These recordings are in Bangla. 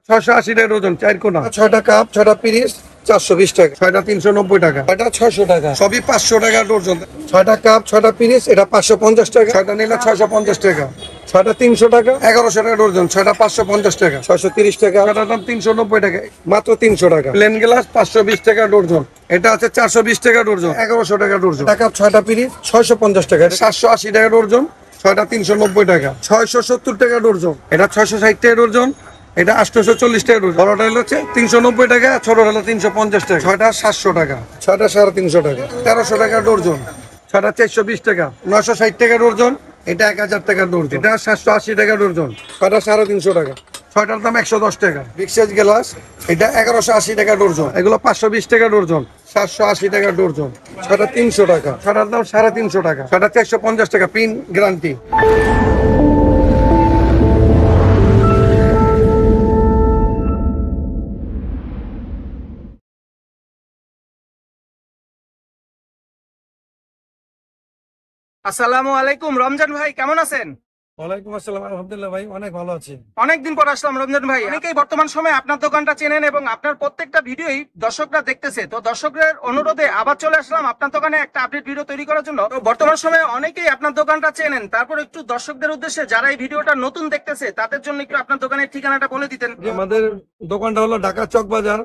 680 টাকা ডজন, 4 কোনা। 6টা কাপ 6টা পিরিচ 420 টাকা। 6টা 390 টাকা। 6টা 600 টাকা। সবই 500 টাকা ডজন। 6টা কাপ 6টা পিরিচ এটা 550 টাকা। 6টা নিলে 650 টাকা। 6টা 300 টাকা। 1100 টাকা ডজন। 6টা 550 টাকা। 630 টাকা। 6টার দাম 390 টাকা। মাত্র 300 টাকা। প্লেন গ্লাস 520 টাকা ডজন। এটা আছে 420 টাকা ডজন, 1100 টাকা ডজন। 6টা কাপ 6টা পিরিচ 650 টাকা। 780 টাকা ডজন। 6টা 390 টাকা। 670 টাকা ডজন। এটা 660 টাকা ডজন। এটা 840 টাকা ডজন। বড়টা হচ্ছে 390 টাকা, ছোটটা হলো 350 টাকা। 6টা 700 টাকা। 6টা 350 টাকা। 1300 টাকা ডজন। 6টা 420 টাকা। 960 টাকা ডজন। এটা 1000 টাকা ডজন। এটা 780 টাকা ডজন। 6টা 350 টাকা। 6টার দাম 110 টাকা। বিক্সেজ গ্লাস এটা 1180 টাকা ডজন। এগুলো 520 টাকা ডজন, 780 টাকা ডজন। 6টা 300 টাকা। 6টার দাম 350 টাকা। 6টা 450 টাকা, পিন গ্যারান্টি। আসসালামু আলাইকুম রমজান ভাই, কেমন আছেন? ওয়ালাইকুম আসসালাম, আলহামদুলিল্লাহ ভাই, অনেক ভালো আছি। অনেকদিন পর আসলাম রমজান ভাই। অনেকেই বর্তমান সময়ে আপনার দোকানটা চেনেন এবং আপনার প্রত্যেকটা ভিডিওই দর্শকরা দেখতেছে। তো দর্শকদের অনুরোধে আবার চলে আসলাম আপনার দোকানে একটা আপডেট ভিডিও তৈরি করার জন্য। তো বর্তমান সময়ে অনেকেই আপনার দোকানটা চেনেন, তারপর একটু দর্শকদের উদ্দেশ্যে যারা এই ভিডিওটা নতুন দেখতেছে তাদের জন্য একটু আপনার দোকানের ঠিকানাটা বলে দিতেন। আমাদের দোকানটা হলো ঢাকা চক বাজার,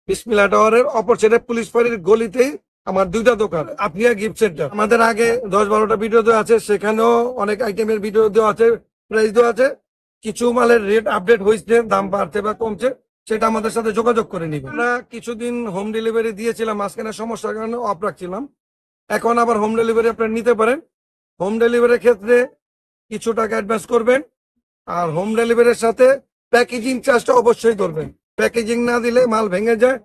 বিসমিল্লাহ টাওয়ারের অপর সাইডে পুলিশ ফাঁড়ির গলিতেই আমার দুইটা দোকান, আফিয়া গিফট সেন্টার। আমাদের আগে 10-12টা ভিডিও দেওয়া আছে, সেখানেও অনেক আইটেমের ভিডিও দেওয়া আছে, প্রাইস দেওয়া আছে। কিছু মালের রেট আপডেট হয়েছে, দাম বাড়ছে বা কমছে, সেটা আমাদের সাথে যোগাযোগ করে নিবেন। আমরা কিছুদিন হোম ডেলিভারি দিয়েছিলাম, মাঝখানে সমস্যার কারণে অফ রাখছিলাম। এখন আবার হোম ডেলিভারি আপনারা নিতে পারেন। হোম ডেলিভারির ক্ষেত্রে কিছু টাকা অ্যাডভান্স করবেন, আর হোম ডেলিভারির সাথে প্যাকেজিং চার্জটা অবশ্যই করবেন। প্যাকেজিং না দিলে মাল ভেঙে যায়,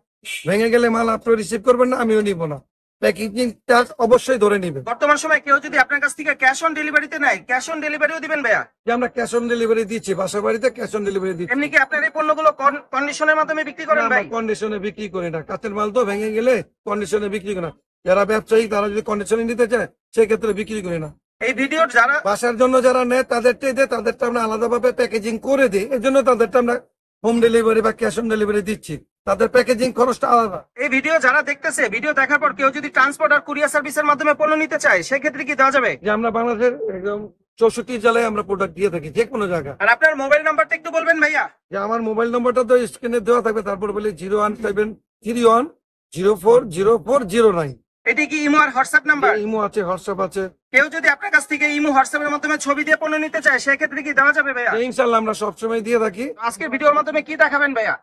ভেঙে গেলে মাল আপনি রিসিভ করবেন না, আমিও নিব না। প্যাকেজিং চার্জ অবশ্যই ধরে নিবেন। বর্তমান সময় কেউ যদি আপনার কাছ থেকে ক্যাশ অন ডেলিভারিতে নেয়, ক্যাশ অন ডেলিভারিও দিবেন ভাইয়া? যে আমরা ক্যাশ অন ডেলিভারি দিচ্ছি, বাসার বাড়িতে ক্যাশ অন ডেলিভারি দিচ্ছি। এমনি কি আপনার এই পণ্যগুলো কন্ডিশনের মাধ্যমে বিক্রি করেন ভাই? কন্ডিশনে বিক্রি করি না, কাঁচের মাল তো ভেঙে গেলে কন্ডিশনে বিক্রি করি না। যারা ব্যবসায়ী তারা যদি কন্ডিশনে নিতে চায় সেক্ষেত্রে বিক্রি করি না। এই ভিডিওর যারা বাসার জন্য যারা নেয় তাদেরটাই দেয়, তাদেরটা আমরা আলাদাভাবে প্যাকেজিং করে দিই। এর জন্য তাদেরটা আমরা হোম ডেলিভারি বা ক্যাশ অন ডেলিভারি দিচ্ছি, তাদের প্যাকেজিং খরচটা আলাদা। এই ভিডিও যারা দেখতেছে, ভিডিও দেখার পর কেউ যদি ট্রান্সপোর্ট আর কুরিয়ার সার্ভিসের মাধ্যমে পণ্য নিতে চায় সেক্ষেত্রে কি দেওয়া যাবে? যে আমরা বাংলাদেশের একদম 64 জেলায় আমরা প্রোডাক্ট দিয়ে থাকি, যে কোনো জায়গায়। আর আপনার মোবাইল নাম্বারটা একটু বলবেন ভাইয়া? যে আমার মোবাইল নম্বরটা তো স্ক্রিনে দেওয়া থাকবে, তারপর বলি 01731040409। এটি কি ইমো আর হোয়াটসঅ্যাপ নাম্বার? ইমো আছে, হোয়াটসঅ্যাপ আছে। কেউ যদি আপনার কাছ থেকে ইমো হোয়াটসঅ্যাপের মাধ্যমে ছবি দিয়ে পণ্য নিতে চায় সেক্ষেত্রে কি দেওয়া যাবে ভাইয়া? ইনশাল্লাহ আমরা সবসময় দিয়ে থাকি। আজকের ভিডিওর মাধ্যমে কি দেখাবেন ভাইয়া?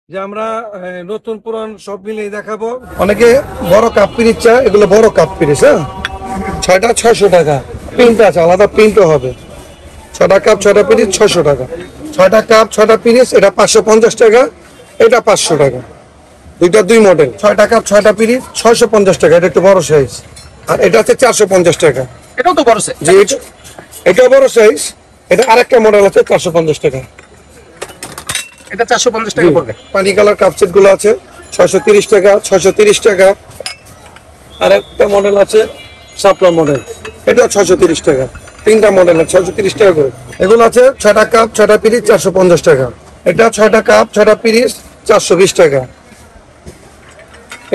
যে আমরা নতুন পুরান সব মিলিয়ে দেখাবো। অনেকে বড় কাপ পিরিচ চায়, এগুলো বড় কাপ পিরিচ। হ্যাঁ, 6টা 600 টাকা। প্রিন্ট আছে, আলাদা প্রিন্টও হবে। 6টা কাপ 6টা পিরিচ 600 টাকা। 6টা কাপ 6টা পিরিচ এটা 550 টাকা, এটা 500 টাকা। দুইটা দুই মডেল। 6টা কাপ 6টা পিরিচ 650 টাকা, এটা একটু বড় সাইজ। আর এটা হচ্ছে 450 টাকা। এটাও তো বড় সাইজ। যে এটা বড় সাইজ, এটা আরেকটা মডেল আছে 450 টাকা। এটা 450 টাকা পড়বে। পানি কালার কাপ সেট গুলো আছে 630 টাকা, 630 টাকা। আর একটা মডেল আছে সাপলা মডেল, এটা 630 টাকা। তিনটা মডেল আছে 630 টাকা করে। এগুলো আছে 6টা কাপ 6টা পিরিচ 450 টাকা। এটা 6টা কাপ 6টা পিরিচ 420 টাকা।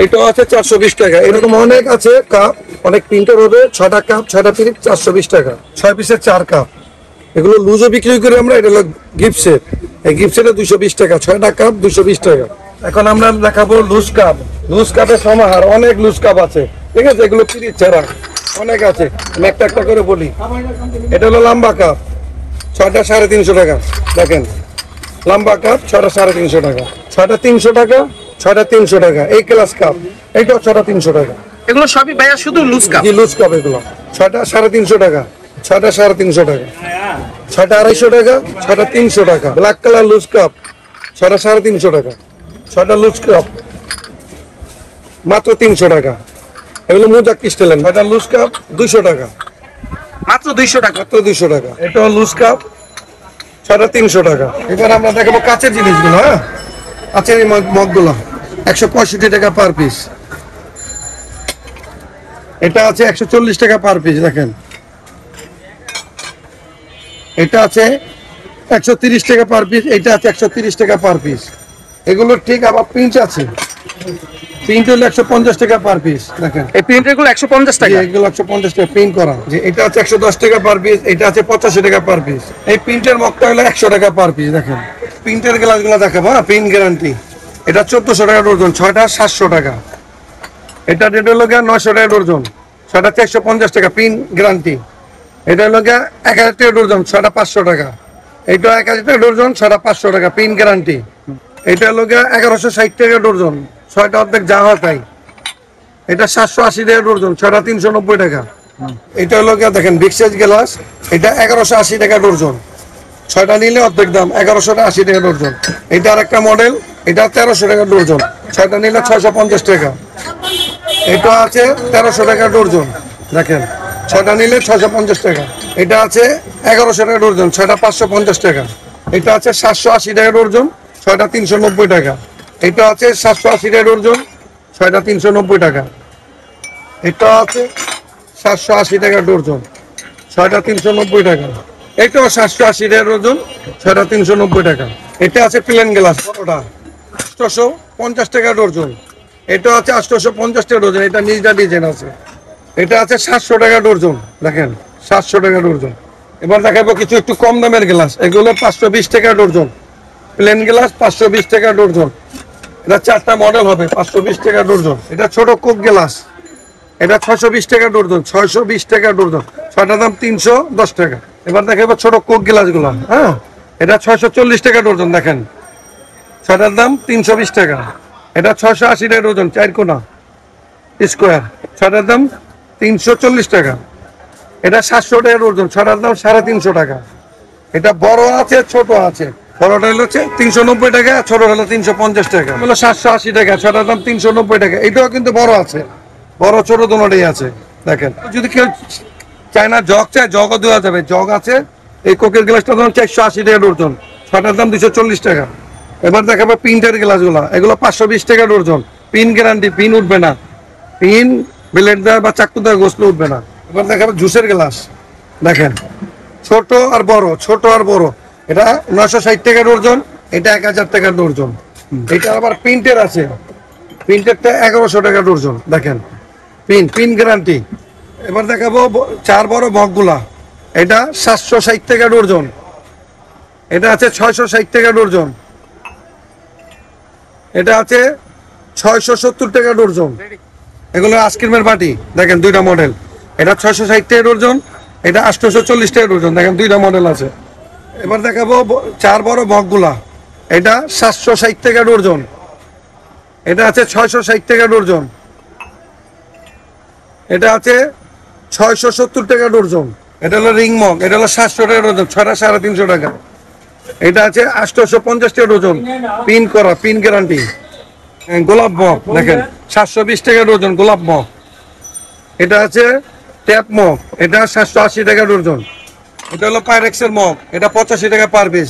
এটাও আছে 420 টাকা। এরকম অনেক আছে কাপ, অনেক প্রিন্টার হবে। 6টা কাপ 6টা পিরিচ 420 টাকা। 6 পিসের 4 কাপ। এগুলো লুজও বিক্রি করি আমরা। এটা হলো গিফট সেট, এই গিফট সেটে 220 টাকা। 6টা কাপ 220 টাকা। এখন আমরা দেখাবো লুজ কাপ। লুজ কাপের সমাহার, অনেক লুজ কাপ আছে, ঠিক আছে। এগুলো পিরিচ ছাড়া অনেক আছে, আমি একটা একটা করে বলি। এটা হলো লম্বা কাপ, 6টা 350 টাকা। দেখেন লম্বা কাপ 6টা 350 টাকা। 6টা 300 টাকা, 6টা 300 টাকা। এই ক্লাস কাপ এইটাও 6টা 300 টাকা। এগুলো সবই ভাইয়া শুধু লুজ কাপ? জি, লুজ কাপ এগুলো। 6টা 350 টাকা, 6টা 350 টাকা। 6টা 250 টাকা, 6টা 300 টাকা। ব্ল্যাক কালার লুজ কাপ 6টা 350 টাকা। 6টা লুজ কাপ মাত্র 300 টাকা। এগুলো মোজাক স্টাইলের। 6টা লুজ কাপ 200 টাকা, মাত্র 200 টাকা। মাত্র 200 টাকা। এটাও লুজ কাপ 6টা 300 টাকা। এবার আমরা দেখাবো কাঁচের জিনিসগুলো। হ্যাঁ, কাঁচের এই মগগুলো 165 টাকা পার পিস। এটা আছে 140 টাকা পার পিস। দেখেন এটা আছে 130 টাকা পার পিস, এটা আছে 130 টাকা পার পিস। এগুলো ঠিক আবার প্রিন্ট আছে, প্রিন্ট হলো 150 টাকা পার পিস। দেখেন এই প্রিন্টার গুলো 150 টাকা। এগুলো 150 টাকা প্রিন্ট করা। যে এটা আছে 110 টাকা পার পিস, এটা আছে 85 টাকা পার পিস। এই প্রিন্টের মগটা হলো 100 টাকা পার পিস। দেখেন প্রিন্টের গ্লাসগুলো দেখাবো, হ্যাঁ, প্রিন্ট গ্যারান্টি। এটা 1400 টাকা ডজন, 6টা 700 টাকা। এটা রেট হলো 900 টাকা ডজন, 6টা 150 টাকা, প্রিন্ট গ্যারান্টি। এটা হলো 1000 টাকা ডজন, 6টা 500 টাকা। এটা 1000 টাকা ডজন, 6টা 500 টাকা, প্রিন্ট গ্যারান্টি। এটা হলো 1160 টাকা ডজন, 6টা অর্ধেক যা হয় তাই। এটা 780 টাকা ডজন, 6টা 390 টাকা। এটা হলো দেখেন বিগ সাইজ গ্লাস, এটা 1180 টাকা ডজন, 6টা নিলে অর্ধেক দাম, 1180 টাকা ডজন। এটা আরেকটা মডেল, এটা 1300 টাকা ডজন, 6টা নিলে 650 টাকা। এটা আছে 1300 টাকা ডজন, দেখেন 6টা নিলে 650 টাকা। এটা আছে 1100 টাকা ডজন, 6টা 550 টাকা। এটা আছে 780 টাকা ডজন, 6টা 390 টাকা। এটা আছে 780 টাকা ডজন, 6টা 390 টাকা। এটা আছে 780 টাকা ডজন, 6টা 390 টাকা। এটাও 780 টাকা ডজন, 6টা 390 টাকা। এটা আছে প্লেন গ্লাস, বড়টা 850 টাকা ডজন। এটা আছে 850 টাকা ডজন, এটা নিজটা ডিজাইন আছে। এটা আছে 700 টাকা ডজন, দেখেন 700 টাকা ডজন। এবার দেখাবো কিছু একটু কম দামের গ্লাস, এগুলো 520 টাকা ডজন। প্লেন গ্লাস 520 টাকা ডজন। এটা 4টা মডেল হবে, 520 টাকা ডজন। এটা ছোট কোক গ্লাস, এটা 620 টাকা ডজন, 620 টাকা ডজন, 6টার দাম 310 টাকা। এবার দেখাবো ছোট কোক গ্লাস গুলা, হ্যাঁ, এটা 640 টাকা ডজন, দেখেন 6টার দাম 320 টাকা। এটা 680 টাকা ডজন, 4 কোনা স্কোয়ার, 6টার দাম 340 টাকা। এটা 700 টাকা ডজন, 6টার দাম 350 টাকা। এটা বড় আছে, ছোট আছে। বড়টা হচ্ছে 390 টাকা, ছোটটা হলো 350 টাকা। হলো 780 টাকা, 6টার দাম 390 টাকা। এটাও কিন্তু বড় আছে, বড় ছোট দুটোই আছে। দেখেন যদি কেউ চায় না জগ চায়, জগও দেওয়া যাবে, জগ আছে। এই কোকের গ্লাসটার দাম 480 টাকা ডজন, 6টার দাম 240 টাকা। এবার দেখাবো প্রিন্টের গ্লাসগুলো, এগুলো 520 টাকা ডজন, পিন গ্যারান্টি, পিন উঠবে না, পিন ব্লেড দেওয়া বা চাকু দেওয়া গোসলে উঠবে না। এবার দেখাবো জুসের গ্লাস, দেখেন ছোট আর বড়, ছোট আর বড়। এটা 960 টাকা ডজন, এটা 1000 টাকা ডজন। এটা আবার প্রিন্টের আছে, প্রিন্টেরটা 1100 টাকা ডজন, দেখেন পিন গ্যারান্টি। এবার দেখাবো 4 বড় মগগুলা, এটা 760 টাকা ডজন, এটা আছে 660 টাকা ডজন, এটা আছে 670 টাকা ডজন। এগুলো আইসক্রিমের বাটি, দেখেন 2টা মডেল, এটা 660 টাকা ডজন, এটা 840 টাকা ডজন, দেখেন 2টা মডেল আছে। এবার দেখাবো 4 বড় মগগুলা, এটা 760 টাকা ডজন, এটা আছে 660 টাকা ডজন, এটা আছে 670 টাকা ডজন। এটা হলো রিং মগ, এটা হলো 700 টাকা ডজন, 6টা 350 টাকা। এটা আছে 850 টাকা ডজন, পিন করা, পিন গ্যারান্টি। গোলাপ মগ, দেখেন 720 টাকা ডজন গোলাপ মগ। এটা আছে ট্যাপ মগ, এটা 780 টাকা ডজন। এটা হলো পাইরেক্সের মগ, এটা 85 টাকা পার পিস।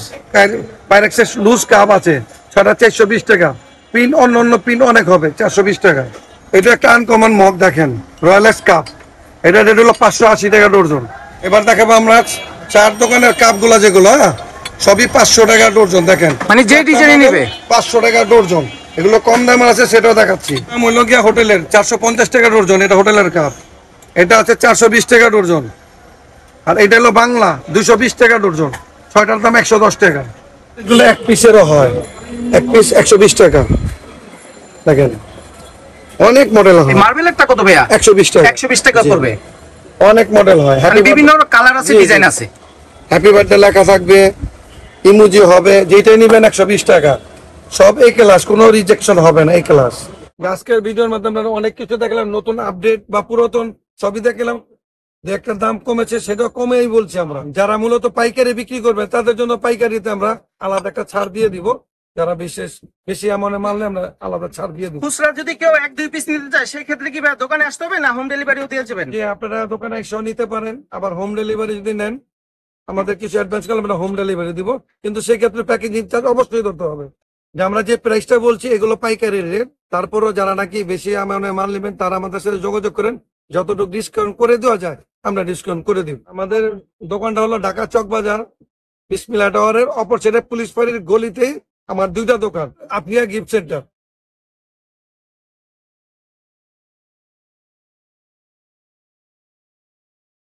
পাইরেক্সের লুজ কাপ আছে, 6টা 420 টাকা। পিন অন্য পিন অনেক হবে, 420 টাকা। এটা একটা আনকমন মগ, দেখেন রয়্যাল এক্স কাপ, এটা রেট হলো 580 টাকা ডজন। এবার দেখাবো আমরা 4 দোকানের কাপগুলো, যেগুলো সবই 500 টাকা ডজন। দেখেন মানে যে ডিজাইন নেবে 500 টাকা ডজন। এগুলো কম দামের আছে, সেটাও দেখাচ্ছি। মূল্য গিয়া হোটেলের 450 টাকা ডজন, এটা হোটেলের কাপ। এটা আছে 420 টাকা ডজন। আর এটা হলো বাংলা, 220 টাকা ডজন, 6টার দাম 110 টাকা। এগুলো এক পিসেরও হয়, এক পিস 120 টাকা। দেখেন অনেক মডেল হয়। মার্বেলেরটা কত ভাইয়া? 120 টাকা, 120 টাকা পড়বে। অনেক মডেল হয়। মানে বিভিন্ন কালার আছে, ডিজাইন আছে। হ্যাপি বার্থডে লেখা থাকবে, ইমোজি হবে, যেটাই নেবেন 120 টাকা। সব এই ক্লাস, কোনো রিজেকশন হবে না এই ক্লাস। আজকের ভিডিওর মাধ্যমে আমরা অনেক কিছু দেখলাম, নতুন আপডেট বা পুরাতন সবই দেখলাম। যে একটা দাম কমেছে, সেটা কমেই বলছি আমরা। যারা মূলত পাইকারি বিক্রি করবে তাদের জন্য পাইকারিতে আমরা আলাদা একটা ছাড় দিয়ে দিব। যারা বেশি আমানে মানলে আমরা আলাদা ছাড় দিয়ে দিব। খুচরা যদি কেউ 1-2 পিস নিতে চায়, সেই ক্ষেত্রে কি ভাই দোকানে আসতে হবে না হোম ডেলিভারিও দিয়ে যাবেন? যে আপনারা দোকানে এসেও নিতে পারেন, আবার হোম ডেলিভারি যদি নেন আমাদের কিছু অ্যাডভান্স করলে আমরা হোম ডেলিভারি দিব। কিন্তু সেই ক্ষেত্রে প্যাকেজিং চার্জ অবশ্যই ধরতে হবে। যে আমরা যে প্রাইসটা বলছি এগুলো পাইকারি রেট। তারপরও যারা নাকি বেশি আমানে মাল নেবেন তারা আমাদের সাথে যোগাযোগ করেন, যতটুকু ডিসকাউন্ট করে দেওয়া যায় আমরা ডিসকাউন্ট করে দিব। আমাদের দোকানটা হলো ঢাকা চক বাজার, বিসমিল্লাহ টাওয়ারের অপর সাইডে পুলিশ ফাঁড়ির গলিতেই আমার দুইটা দোকান, আফিয়া গিফট সেন্টার।